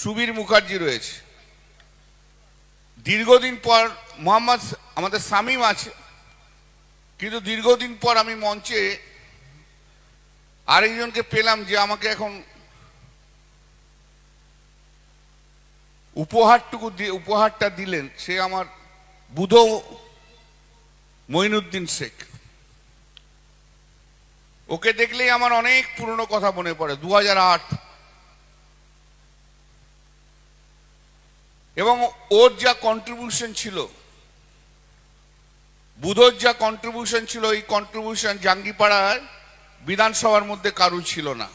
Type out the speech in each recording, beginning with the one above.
সুবীর মুখার্জি রয়েছে। দীর্ঘদিন পর মোহাম্মদ আমাদের শামীম আছে, কিন্তু দীর্ঘদিন পর আমি মঞ্চে আরেকজনকে পেলাম যে আমাকে এখন উপহারটা দিলেন। সে আমার বুধ মঈনুদ্দিন শেখ। ওকে দেখলেই আমার অনেক পুরনো কথা মনে পড়ে, 2008। এবং ওর যা কন্ট্রিবিউশন ছিল, বুধর যা কন্ট্রিবিউশন ছিল, এই কন্ট্রিবিউশন জাঙ্গিপাড়ার বিধানসভার মধ্যে কারু ছিল না।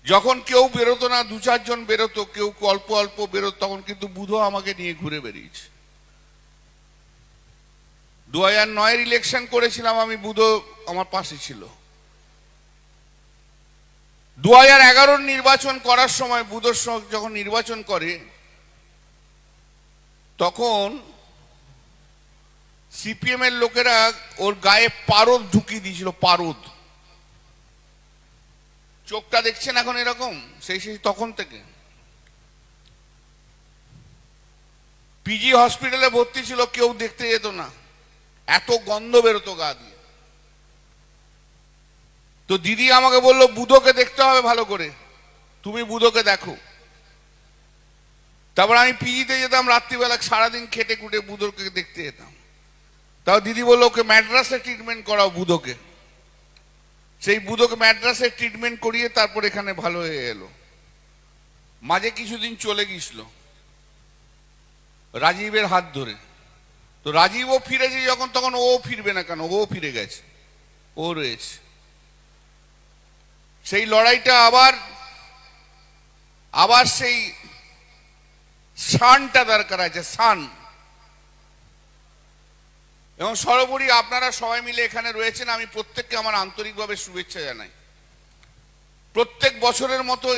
যখন কেউ বেরোতো না, 2-4 জন বেরোতো, কেউ অল্প অল্প বেরোতো, তখন কিন্তু বুধ আমাকে নিয়ে ঘুরে বেরিয়েছে। 2009-এর ইলেকশন করেছিলাম আমি, বুধ আমার পাশে ছিল। 2011-র নির্বাচন করার সময় বুধর যখন নির্বাচন করে, তখন সিপিএম এর লোকেরা ওর গায়ে পারদ ঢুকিয়ে দিয়েছিল। পারদ, চোখটা দেখছেন এখন এরকম, সেই তখন থেকে। পিজি হসপিটালে ভর্তি ছিল, কেউ দেখতে যেত না, এত গন্ধ বেরোতো গা দিয়ে। তো দিদি আমাকে বললো, বুধকে দেখতে হবে ভালো করে, তুমি বুধকে দেখো। তারপর আমি পিজিতে যেতাম, রাত্রিবেলা সারাদিন খেটে খুটে বুধকে দেখতে যেতাম। তাও দিদি বললো, ওকে ম্যাড্রাসে ট্রিটমেন্ট করাও বুধকে। সেই বুধকে ম্যাড্রাসে ট্রিটমেন্ট করিয়ে তারপর এখানে ভালো হয়ে এলো। মাঝে কিছুদিন চলে গিয়েছিল রাজীবের হাত ধরে। তো রাজীবও ফিরেছে যখন, তখন ও ফিরবে না কেন? ও ফিরে গেছে, ও রয়েছে। সেই লড়াইটা আবার সেই শানটা দরকার আছে, শান। এবং সর্বোপরি আপনারা সবাই মিলে এখানে রয়েছেন, আমি প্রত্যেককে আমার আন্তরিকভাবে শুভেচ্ছা জানাই। প্রত্যেক বছরের মতো